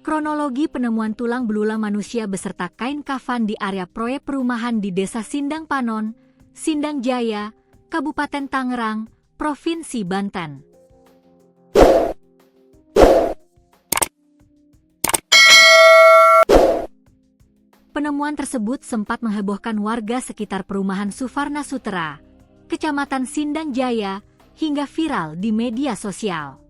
Kronologi penemuan tulang belulang manusia beserta kain kafan di area proyek perumahan di Desa Sindang Panon, Sindang Jaya, Kabupaten Tangerang, Provinsi Banten. Penemuan tersebut sempat menghebohkan warga sekitar perumahan Suvarna Sutera, Kecamatan Sindang Jaya, hingga viral di media sosial.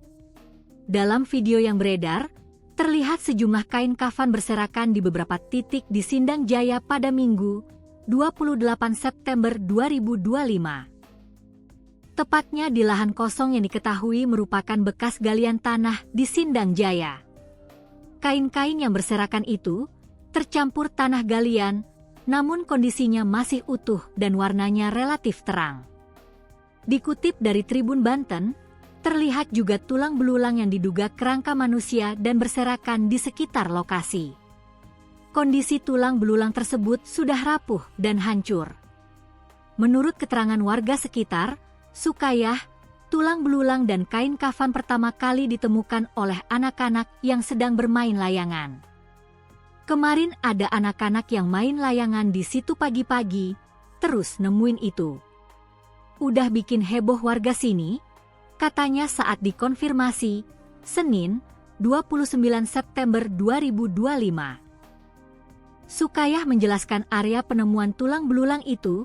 Dalam video yang beredar, terlihat sejumlah kain kafan berserakan di beberapa titik di Sindang Jaya pada Minggu, 28 September 2025. Tepatnya di lahan kosong yang diketahui merupakan bekas galian tanah di Sindang Jaya. Kain-kain yang berserakan itu tercampur tanah galian, namun kondisinya masih utuh dan warnanya relatif terang. Dikutip dari Tribun Banten, terlihat juga tulang belulang yang diduga kerangka manusia dan berserakan di sekitar lokasi. Kondisi tulang belulang tersebut sudah rapuh dan hancur. Menurut keterangan warga sekitar, Sukayah, tulang belulang dan kain kafan pertama kali ditemukan oleh anak-anak yang sedang bermain layangan. Kemarin ada anak-anak yang main layangan di situ pagi-pagi, terus nemuin itu. Udah bikin heboh warga sini, katanya saat dikonfirmasi, Senin, 29 September 2025. Sukayah menjelaskan area penemuan tulang belulang itu,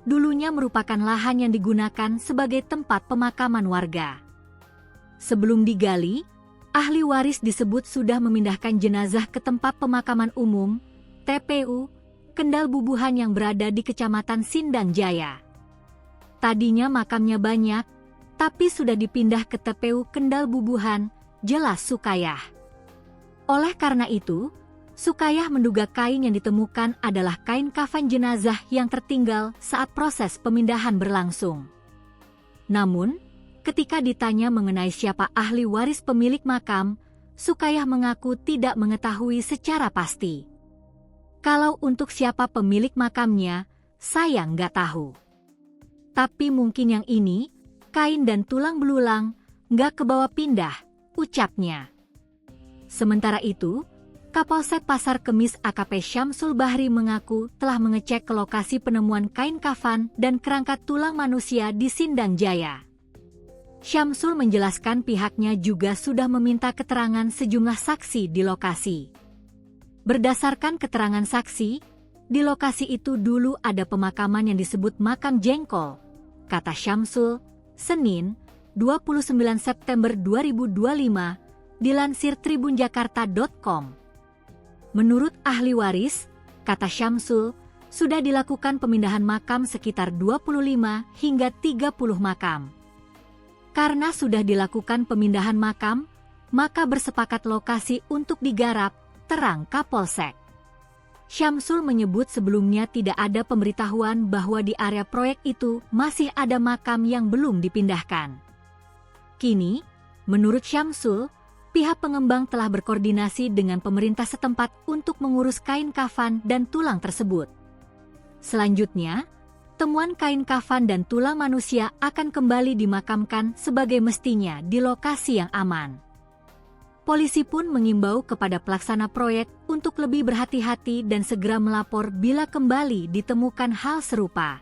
dulunya merupakan lahan yang digunakan sebagai tempat pemakaman warga. Sebelum digali, ahli waris disebut sudah memindahkan jenazah ke tempat pemakaman umum, TPU, Kendal Bubuhan yang berada di Kecamatan Sindang Jaya. Tadinya makamnya banyak, tapi sudah dipindah ke TPU Kendal Bubuhan, jelas Sukayah. Oleh karena itu, Sukayah menduga kain yang ditemukan adalah kain kafan jenazah yang tertinggal saat proses pemindahan berlangsung. Namun, ketika ditanya mengenai siapa ahli waris pemilik makam, Sukayah mengaku tidak mengetahui secara pasti. Kalau untuk siapa pemilik makamnya, saya nggak tahu. Tapi mungkin yang ini, kain dan tulang belulang, nggak kebawa pindah, ucapnya. Sementara itu, Kapolsek Pasar Kemis AKP Syamsul Bahri mengaku telah mengecek ke lokasi penemuan kain kafan dan kerangka tulang manusia di Sindang Jaya. Syamsul menjelaskan pihaknya juga sudah meminta keterangan sejumlah saksi di lokasi. Berdasarkan keterangan saksi, di lokasi itu dulu ada pemakaman yang disebut Makam Jengkol, kata Syamsul, Senin, 29 September 2025, dilansir tribunjakarta.com. Menurut ahli waris, kata Syamsul, sudah dilakukan pemindahan makam sekitar 25 hingga 30 makam. Karena sudah dilakukan pemindahan makam, maka bersepakat lokasi untuk digarap, terang Kapolsek. Syamsul menyebut sebelumnya tidak ada pemberitahuan bahwa di area proyek itu masih ada makam yang belum dipindahkan. Kini, menurut Syamsul, pihak pengembang telah berkoordinasi dengan pemerintah setempat untuk mengurus kain kafan dan tulang tersebut. Selanjutnya, temuan kain kafan dan tulang manusia akan kembali dimakamkan sebagai mestinya di lokasi yang aman. Polisi pun mengimbau kepada pelaksana proyek untuk lebih berhati-hati dan segera melapor bila kembali ditemukan hal serupa.